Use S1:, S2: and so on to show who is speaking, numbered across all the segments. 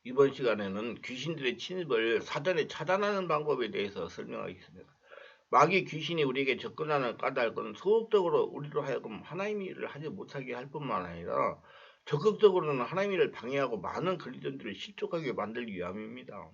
S1: 이번 시간에는 귀신들의 침입을 사전에 차단하는 방법에 대해서 설명하겠습니다. 마귀 귀신이 우리에게 접근하는 까닭은 소극적으로 우리로 하여금 하나님의 일을 하지 못하게 할 뿐만 아니라 적극적으로는 하나님의 일을 방해하고 많은 그리스도인들을 실족하게 만들기 위함입니다.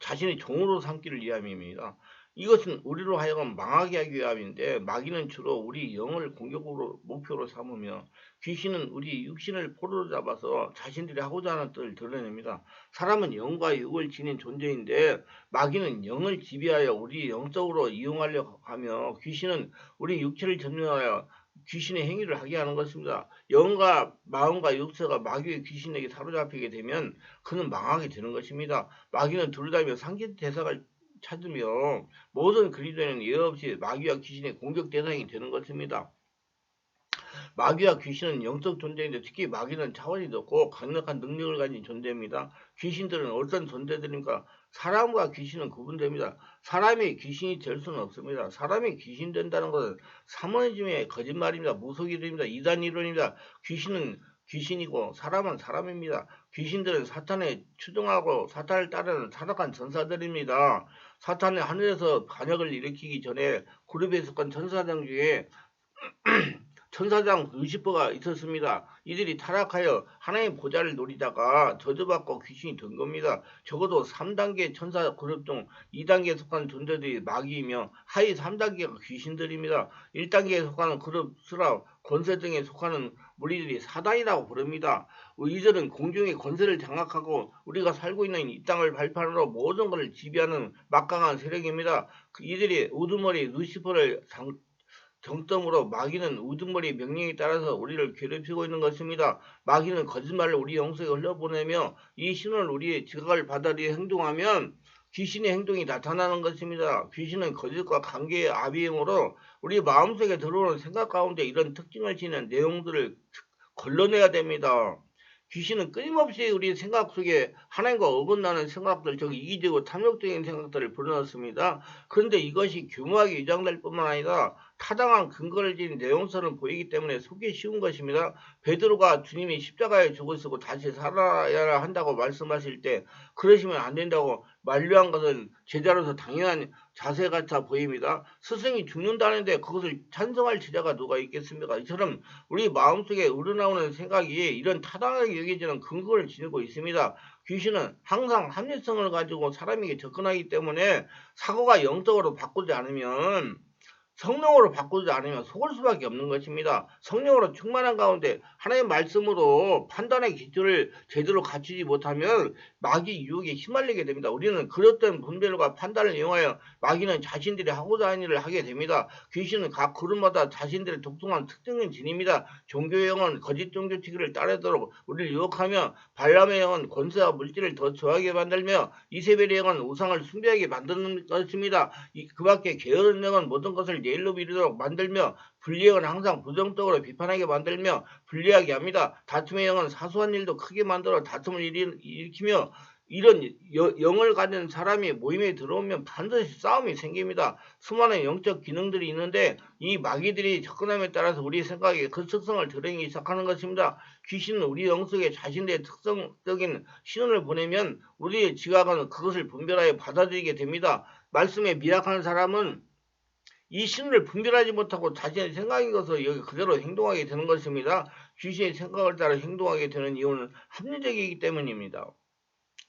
S1: 자신의 종으로 삼기를 위함입니다. 이것은 우리로 하여금 망하게 하기 위함인데 마귀는 주로 우리 영을 공격으로 목표로 삼으며 귀신은 우리 육신을 포로로 잡아서 자신들이 하고자 하는 뜻을 드러냅니다. 사람은 영과 육을 지닌 존재인데 마귀는 영을 지배하여 우리 영적으로 이용하려 하며 귀신은 우리 육체를 점령하여 귀신의 행위를 하게 하는 것입니다. 영과 마음과 육체가 마귀의 귀신에게 사로잡히게 되면 그는 망하게 되는 것입니다. 마귀는 둘다며 상계 대상을 찾으며 모든 그리스도인은 예외 없이 마귀와 귀신의 공격 대상이 되는 것입니다. 마귀와 귀신은 영적 존재인데 특히 마귀는 차원이 높고 강력한 능력을 가진 존재입니다. 귀신들은 어떤 존재들입니까? 사람과 귀신은 구분됩니다. 사람이 귀신이 될 수는 없습니다. 사람이 귀신 된다는 것은 사모니즘의 거짓말입니다. 무속이론입니다. 이단 이론입니다. 귀신은 귀신이고 사람은 사람입니다. 귀신들은 사탄에 추종하고 사탄을 따르는 타락한 전사들입니다. 사탄이 하늘에서 반역을 일으키기 전에 그룹에 속한 전사장 중에 천사장 루시퍼가 있었습니다. 이들이 타락하여 하나님의 보좌를 노리다가 저주받고 귀신이 된 겁니다. 적어도 3단계 천사 그룹 중 2단계에 속한 존재들이 마귀이며 하위 3단계가 귀신들입니다. 1단계에 속하는 그룹 수라 권세 등에 속하는 무리들이 사단이라고 부릅니다. 이들은 공중의 권세를 장악하고 우리가 살고 있는 이 땅을 발판으로 모든 것을 지배하는 막강한 세력입니다. 이들이 우두머리 루시퍼를 정점으로 마귀는 우두머리 명령에 따라서 우리를 괴롭히고 있는 것입니다. 마귀는 거짓말을 우리 영속에 흘려보내며 이 신호를 우리의 지각을 받아들여 행동하면 귀신의 행동이 나타나는 것입니다. 귀신은 거짓과 관계의 아비형으로 우리 마음속에 들어오는 생각 가운데 이런 특징을 지닌 내용들을 걸러내야 됩니다. 귀신은 끊임없이 우리 생각 속에 하나님과 어긋나는 생각들, 즉 이기적이고 탐욕적인 생각들을 불어넣습니다. 그런데 이것이 교묘하게 위장될 뿐만 아니라 타당한 근거를 지닌 내용서는 보이기 때문에 속기 쉬운 것입니다. 베드로가 주님이 십자가에 죽으시고 다시 살아야 한다고 말씀하실 때 그러시면 안 된다고 만류한 것은 제자로서 당연한 자세 같아 보입니다. 스승이 죽는다는데 그것을 찬성할 제자가 누가 있겠습니까? 이처럼 우리 마음속에 우러나오는 생각이 이런 타당하게 여겨지는 근거를 지니고 있습니다. 귀신은 항상 합리성을 가지고 사람에게 접근하기 때문에 사고가 영적으로 바꾸지 않으면 성령으로 바꾸지 않으면 속을 수밖에 없는 것입니다. 성령으로 충만한 가운데 하나님의 말씀으로 판단의 기초를 제대로 갖추지 못하면 마귀 유혹에 휘말리게 됩니다. 우리는 그릇된 분별과 판단을 이용하여 마귀는 자신들이 하고자 하는 일을 하게 됩니다. 귀신은 각 그룹마다 자신들의 독특한 특징을 지닙니다. 종교의 영은 거짓 종교치기를 따르도록 우리를 유혹하며 발람의 영은 권세와 물질을 더 좋아하게 만들며 이세벨의 영은 우상을 숭배하게 만드는 것입니다. 그 밖에 게으른 영은 모든 것을 내일로 미루도록 만들며 불리의 영은 항상 부정적으로 비판하게 만들며 불리하게 합니다. 다툼의 영은 사소한 일도 크게 만들어 다툼을 일으키며 이런 영을 가진 사람이 모임에 들어오면 반드시 싸움이 생깁니다. 수많은 영적 기능들이 있는데 이 마귀들이 접근함에 따라서 우리 생각에 그 특성을 드러내기 시작하는 것입니다. 귀신은 우리 영속에 자신의 특성적인 신호를 보내면 우리의 지각은 그것을 분별하여 받아들이게 됩니다. 말씀에 미약한 사람은 이 신을 분별하지 못하고 자신의 생각인 것을 여기 그대로 행동하게 되는 것입니다. 귀신의 생각을 따라 행동하게 되는 이유는 합리적이기 때문입니다.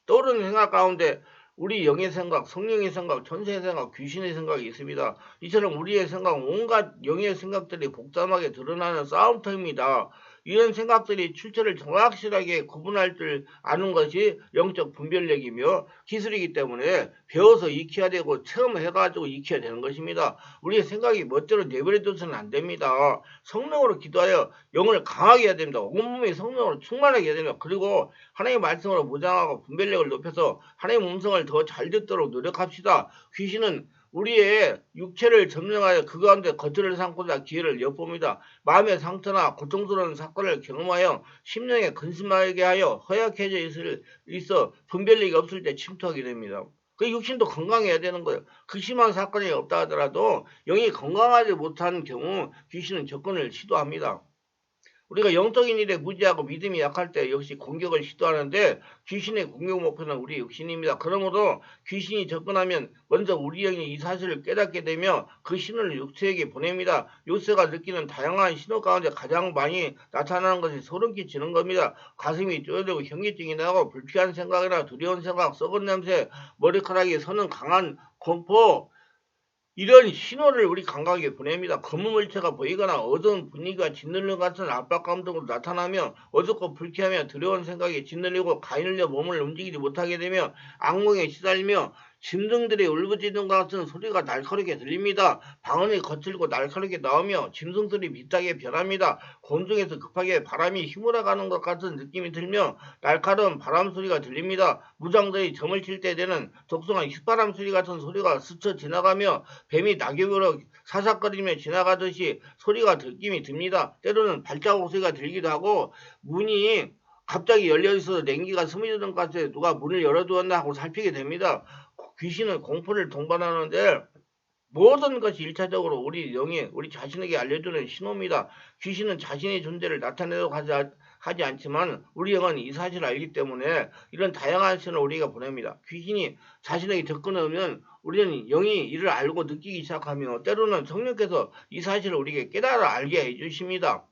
S1: 떠오르는 생각 가운데 우리 영의 생각, 성령의 생각, 천사의 생각, 귀신의 생각이 있습니다. 이처럼 우리의 생각, 온갖 영의 생각들이 복잡하게 드러나는 싸움터입니다. 이런 생각들이 출처를 정확하게 구분할 줄 아는 것이 영적 분별력이며 기술이기 때문에 배워서 익혀야 되고 체험해가지고 익혀야 되는 것입니다. 우리의 생각이 멋대로 내버려둬서는 안 됩니다. 성령으로 기도하여 영을 강하게 해야 됩니다. 온몸이 성령으로 충만하게 해야 됩니다. 그리고 하나님의 말씀으로 무장하고 분별력을 높여서 하나님의 음성을 더 잘 듣도록 노력합시다. 귀신은 우리의 육체를 점령하여 그 가운데 거처를 삼고자 기회를 엿봅니다. 마음의 상처나 고통스러운 사건을 경험하여 심령에 근심하게 하여 허약해져 있어 분별력이 없을 때 침투하게 됩니다. 그 육신도 건강해야 되는 거예요. 그 심한 사건이 없다 하더라도 영이 건강하지 못한 경우 귀신은 접근을 시도합니다. 우리가 영적인 일에 무지하고 믿음이 약할 때 역시 공격을 시도하는데 귀신의 공격 목표는 우리 육신입니다. 그러므로 귀신이 접근하면 먼저 우리 영이 이 사실을 깨닫게 되며 그 신호를 육체에게 보냅니다. 요새가 느끼는 다양한 신호 가운데 가장 많이 나타나는 것이 소름 끼치는 겁니다. 가슴이 쪼여들고 현기증이 나고 불쾌한 생각이나 두려운 생각, 썩은 냄새, 머리카락이 서는 강한 공포, 이런 신호를 우리 감각에 보냅니다. 검은 물체가 보이거나 어두운 분위기가 짓눌리는 것 같은 압박감 등으로 나타나며 어둡고 불쾌하며 두려운 생각이 짓눌리고 가늘려 몸을 움직이지 못하게 되며 악몽에 시달리며 짐승들이 울부짖는 것 같은 소리가 날카롭게 들립니다. 방언이 거칠고 날카롭게 나오며 짐승들이 비슷하게 변합니다. 곤중에서 급하게 바람이 휘몰아가는 것 같은 느낌이 들며 날카로운 바람 소리가 들립니다. 무장들이 점을 칠 때 되는 독성한 휘바람 소리 같은 소리가 스쳐 지나가며 뱀이 낙엽으로 사삭거리며 지나가듯이 소리가 느낌이 듭니다. 때로는 발자국 소리가 들기도 하고 문이 갑자기 열려있어서 냉기가 스며드는 것 같아 누가 문을 열어두었나 하고 살피게 됩니다. 귀신은 공포를 동반하는데 모든 것이 일차적으로 우리 영이 우리 자신에게 알려주는 신호입니다. 귀신은 자신의 존재를 나타내도록 하지 않지만 우리 영은 이 사실을 알기 때문에 이런 다양한 신호를 우리가 보냅니다. 귀신이 자신에게 접근하면 우리는 영이 이를 알고 느끼기 시작하며 때로는 성령께서 이 사실을 우리에게 깨달아 알게 해주십니다.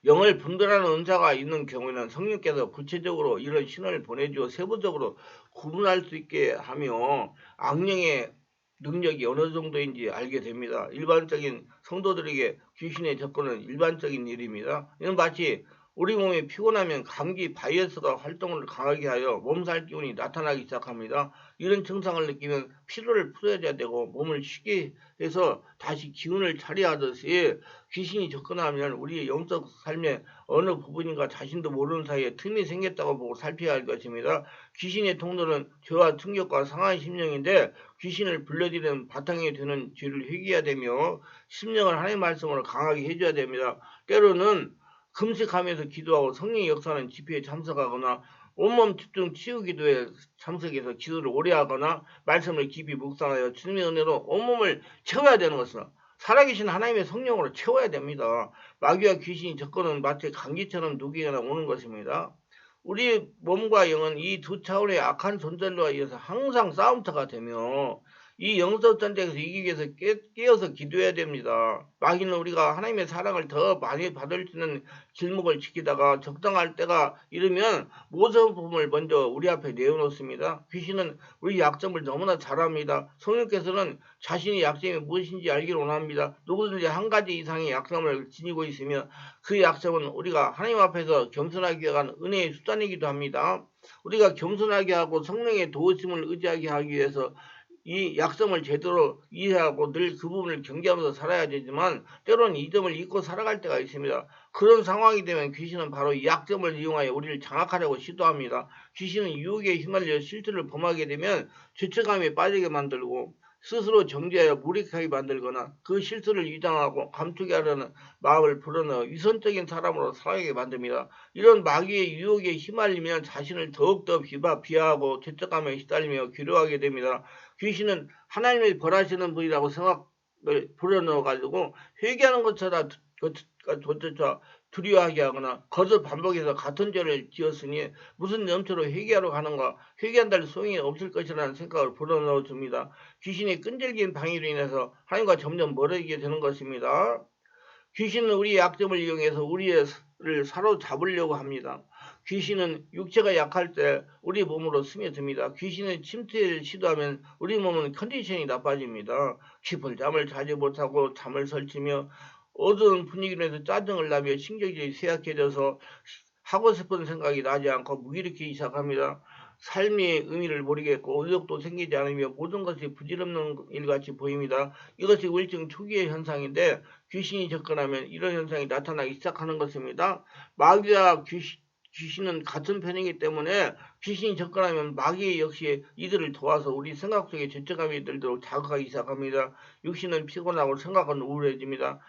S1: 영을 분별하는 은사가 있는 경우에는 성령께서 구체적으로 이런 신호를 보내주어 세부적으로 구분할 수 있게 하며 악령의 능력이 어느 정도인지 알게 됩니다. 일반적인 성도들에게 귀신의 접근은 일반적인 일입니다. 이는 마치 우리 몸이 피곤하면 감기 바이러스가 활동을 강하게 하여 몸살 기운이 나타나기 시작합니다. 이런 증상을 느끼면 피로를 풀어야 되고 몸을 쉬게 해서 다시 기운을 차려야 하듯이 귀신이 접근하면 우리의 영적 삶의 어느 부분인가 자신도 모르는 사이에 틈이 생겼다고 보고 살펴야 할 것입니다. 귀신의 통로는 죄와 충격과 상한 심령인데 귀신을 불러들이는 바탕이 되는 죄를 회개해야 되며 심령을 하나님의 말씀으로 강하게 해줘야 됩니다. 때로는 금식하면서 기도하고 성령의 역사는 집회에 참석하거나 온몸 집중 치유 기도에 참석해서 기도를 오래 하거나 말씀을 깊이 묵상하여 주님의 은혜로 온몸을 채워야 되는 것은 살아계신 하나님의 성령으로 채워야 됩니다. 마귀와 귀신이 접근은 마치 감기처럼 누구에게나 오는 것입니다. 우리 몸과 영은 이 두 차원의 악한 존재들과 의해서 항상 싸움터가 되며 이 영적 전쟁에서 이기기 위해서 깨어서 기도해야 됩니다. 마귀는 우리가 하나님의 사랑을 더 많이 받을 수 있는 길목을 지키다가 적당할 때가 이르면 모성품을 먼저 우리 앞에 내어놓습니다. 귀신은 우리 약점을 너무나 잘 압니다. 성령께서는 자신의 약점이 무엇인지 알기를 원합니다. 누구든지 한 가지 이상의 약점을 지니고 있으며 그 약점은 우리가 하나님 앞에서 겸손하기 위한 은혜의 수단이기도 합니다. 우리가 겸손하게 하고 성령의 도우심을 의지하게 하기 위해서 이 약점을 제대로 이해하고 늘 그 부분을 경계하면서 살아야 되지만 때로는 이 점을 잊고 살아갈 때가 있습니다. 그런 상황이 되면 귀신은 바로 이 약점을 이용하여 우리를 장악하려고 시도합니다. 귀신은 유혹에 휘말려 실수를 범하게 되면 죄책감에 빠지게 만들고 스스로 정죄하여 무력하게 만들거나 그 실수를 위장하고 감추게 하려는 마음을 불어넣어 위선적인 사람으로 살아가게 만듭니다. 이런 마귀의 유혹에 휘말리면 자신을 더욱더 비하하고 죄책감에 시달리며 괴로워하게 됩니다. 귀신은 하나님이 벌하시는 분이라고 생각을 불어넣어가지고 회개하는 것조차 두려워하게 하거나 거듭 반복해서 같은 죄를 지었으니 무슨 염초로 회개하러 가는가, 회개한다는 소용이 없을 것이라는 생각을 불어넣어 줍니다. 귀신의 끈질긴 방해로 인해서 하나님과 점점 멀어지게 되는 것입니다. 귀신은 우리의 약점을 이용해서 우리를 사로잡으려고 합니다. 귀신은 육체가 약할 때 우리 몸으로 스며듭니다. 귀신은 침투를 시도하면 우리 몸은 컨디션이 나빠집니다. 깊은 잠을 자지 못하고 잠을 설치며 어두운 분위기로 해서 짜증을 나며 신경질이 쇠약해져서 하고 싶은 생각이 나지 않고 무기력해지기 시작합니다. 삶의 의미를 모르겠고 의욕도 생기지 않으며 모든 것이 부질없는 일같이 보입니다. 이것이 우울증 초기의 현상인데 귀신이 접근하면 이런 현상이 나타나기 시작하는 것입니다. 마귀와 귀신은 같은 편이기 때문에 귀신이 접근하면 마귀 역시 이들을 도와서 우리 생각 속에 죄책감이 들도록 자극하기 시작합니다. 육신은 피곤하고 생각은 우울해집니다.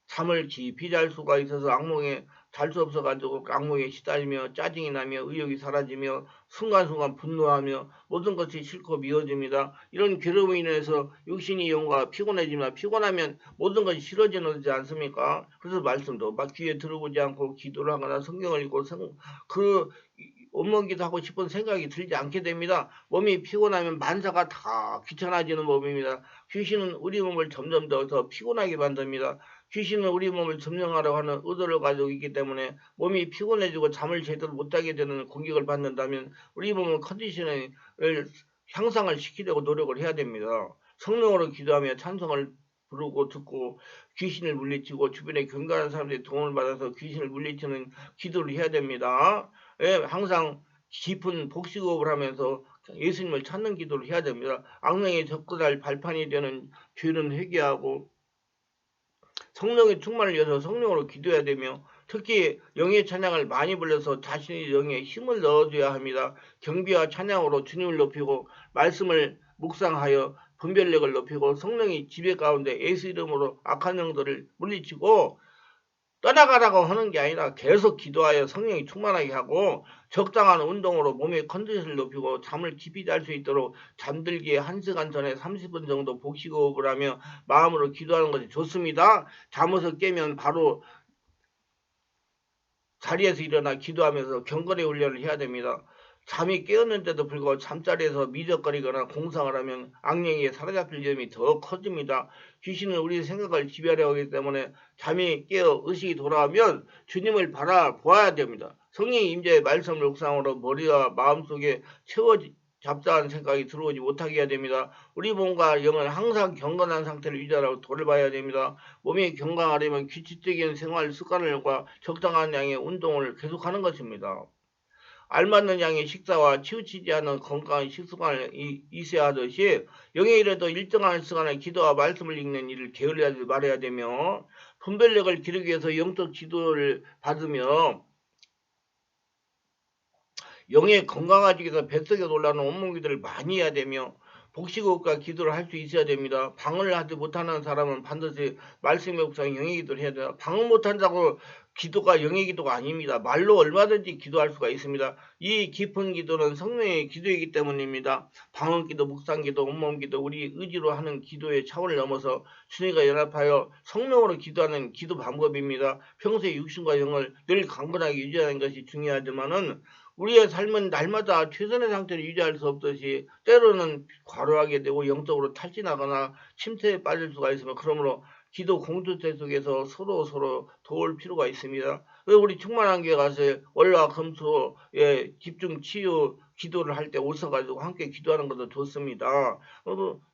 S1: 잠을 깊이 잘 수가 있어서 악몽에 잘 수 없어가지고 악몽에 시달리며 짜증이 나며 의욕이 사라지며 순간순간 분노하며 모든 것이 싫고 미워집니다. 이런 괴로움으로 인해서 육신이 영과 피곤해집니다. 피곤하면 모든 것이 싫어지지 않습니까? 그래서 말씀도 막 귀에 들어보지 않고 기도를 하거나 성경을 읽고 그 온몸기도 하고 싶은 생각이 들지 않게 됩니다. 몸이 피곤하면 만사가 다 귀찮아지는 몸입니다. 귀신은 우리 몸을 점점 더 피곤하게 만듭니다. 귀신은 우리 몸을 점령하려고 하는 의도를 가지고 있기 때문에 몸이 피곤해지고 잠을 제대로 못자게 되는 공격을 받는다면 우리 몸의 컨디션을 향상을 시키려고 노력을 해야 됩니다. 성령으로 기도하며 찬송을 부르고 듣고 귀신을 물리치고 주변에 경건한 사람들의 도움을 받아서 귀신을 물리치는 기도를 해야 됩니다. 예, 항상 깊은 복식호흡을 하면서 예수님을 찾는 기도를 해야 됩니다. 악령에 접근할 발판이 되는 죄는 회개하고 성령의 충만을 위해서 성령으로 기도해야 되며 특히 영의 찬양을 많이 불러서 자신의 영에 힘을 넣어줘야 합니다. 경비와 찬양으로 주님을 높이고 말씀을 묵상하여 분별력을 높이고 성령의 지배 가운데 예수 이름으로 악한 영들을 물리치고 떠나가라고 하는 게 아니라 계속 기도하여 성령이 충만하게 하고 적당한 운동으로 몸의 컨디션을 높이고 잠을 깊이 잘 수 있도록 잠들기에 1시간 전에 30분 정도 복식호흡을 하며 마음으로 기도하는 것이 좋습니다. 잠에서 깨면 바로 자리에서 일어나 기도하면서 경건의 훈련을 해야 됩니다. 잠이 깨었는데도 불구하고 잠자리에서 미적거리거나 공상을 하면 악령에게 사로잡힐 위험이 더 커집니다. 귀신은 우리 생각을 지배하려 하기 때문에 잠이 깨어 의식이 돌아오면 주님을 바라보아야 됩니다. 성령의 임재의 말씀 묵상으로 머리와 마음속에 잡다한 생각이 들어오지 못하게 해야 됩니다. 우리 몸과 영은 항상 경건한 상태를 유지하라고 돌봐야 됩니다. 몸이 건강하려면 규칙적인 생활 습관과 적당한 양의 운동을 계속하는 것입니다. 알맞는 양의 식사와 치우치지 않은 건강한 식습관을 있어야 하듯이 영의 일에도 일정한 시간에 기도와 말씀을 읽는 일을 게을리하지 말아야 되며 분별력을 기르기 위해서 영적 지도를 받으며 영의 건강하기 위해서 뱃속에 놀라는 온몸기도를 많이 해야 되며 복식호흡과 기도를 할 수 있어야 됩니다. 방언을 하지 못하는 사람은 반드시 말씀의 묵상 영의 기도를 해야 돼요. 방언 못한다고 기도가 영의 기도가 아닙니다. 말로 얼마든지 기도할 수가 있습니다. 이 깊은 기도는 성령의 기도이기 때문입니다. 방언기도, 묵상기도, 온몸기도, 우리 의지로 하는 기도의 차원을 넘어서 주님과 연합하여 성령으로 기도하는 기도 방법입니다. 평소에 육신과 영을 늘 강건하게 유지하는 것이 중요하지만은 우리의 삶은 날마다 최선의 상태를 유지할 수 없듯이 때로는 과로하게 되고 영적으로 탈진하거나 침체에 빠질 수가 있으며 그러므로 기도 공동체 속에서 서로 도울 필요가 있습니다. 우리 충만한 교회 가서 월화 금수에 집중 치유 기도를 할 때 오셔가지고 함께 기도하는 것도 좋습니다.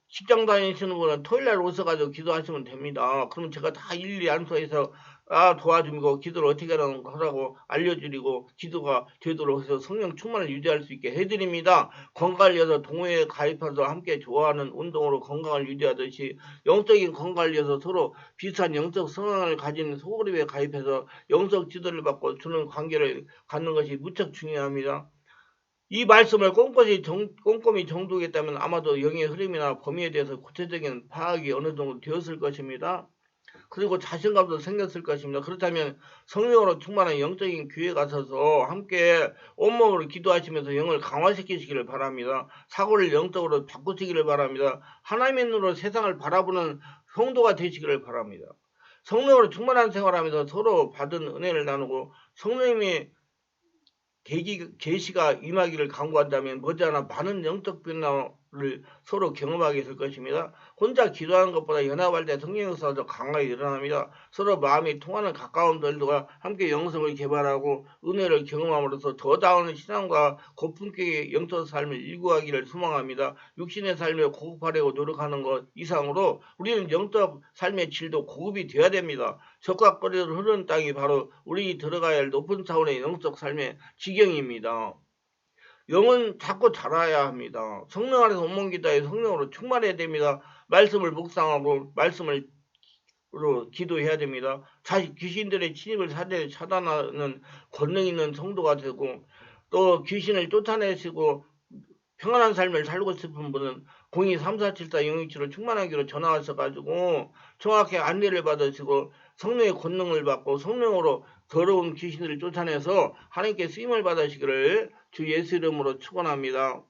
S1: 직장 다니시는 분은 토요일날 오셔가지고 기도하시면 됩니다. 그러면 제가 다 일일이 안수해서 도와주고 기도를 어떻게 하라고 알려드리고 기도가 되도록 해서 성령 충만을 유지할 수 있게 해드립니다. 건강을 위해서 동호회에 가입해서 함께 좋아하는 운동으로 건강을 유지하듯이 영적인 건강을 위해서 서로 비슷한 영적 성향을 가진 소그룹에 가입해서 영적 지도를 받고 주는 관계를 갖는 것이 무척 중요합니다. 이 말씀을 꼼꼼히 정독했다면 아마도 영의 흐름이나 범위에 대해서 구체적인 파악이 어느 정도 되었을 것입니다. 그리고 자신감도 생겼을 것입니다. 그렇다면 성령으로 충만한 영적인 교회에 가셔서 함께 온몸으로 기도하시면서 영을 강화시키시기를 바랍니다. 사고를 영적으로 바꾸시기를 바랍니다. 하나님의 눈으로 세상을 바라보는 성도가 되시기를 바랍니다. 성령으로 충만한 생활하면서 서로 받은 은혜를 나누고 성령님의 계시가 임하기를 간구한다면 머지않아 많은 영적 변화를 서로 경험하게 될 것입니다. 혼자 기도하는 것보다 연합할 때 성령의 역사가 더 강하게 일어납니다. 서로 마음이 통하는 가까운 들과 함께 영성을 개발하고 은혜를 경험함으로써 더 나은 신앙과 고품격의 영적 삶을 일구하기를 소망합니다. 육신의 삶에 고급하려고 노력하는 것 이상으로 우리는 영적 삶의 질도 고급이 되어야 됩니다. 적각거리로 흐르는 땅이 바로 우리 들어가야 할 높은 차원의 영적 삶의 지경입니다. 영은 자꾸 자라야 합니다. 성령 안에서 온몸 기도에 성령으로 충만해야 됩니다. 말씀을 묵상하고 말씀을 기도해야 됩니다. 귀신들의 침입을 차단하는 권능 있는 성도가 되고 또 귀신을 쫓아내시고 평안한 삶을 살고 싶은 분은 02-3474-027로 충만하기로 전화하셔가지고 정확히 안내를 받으시고 성령의 권능을 받고 성령으로 더러운 귀신들을 쫓아내서 하나님께 쓰임을 받으시기를 주 예수 이름으로 축원합니다.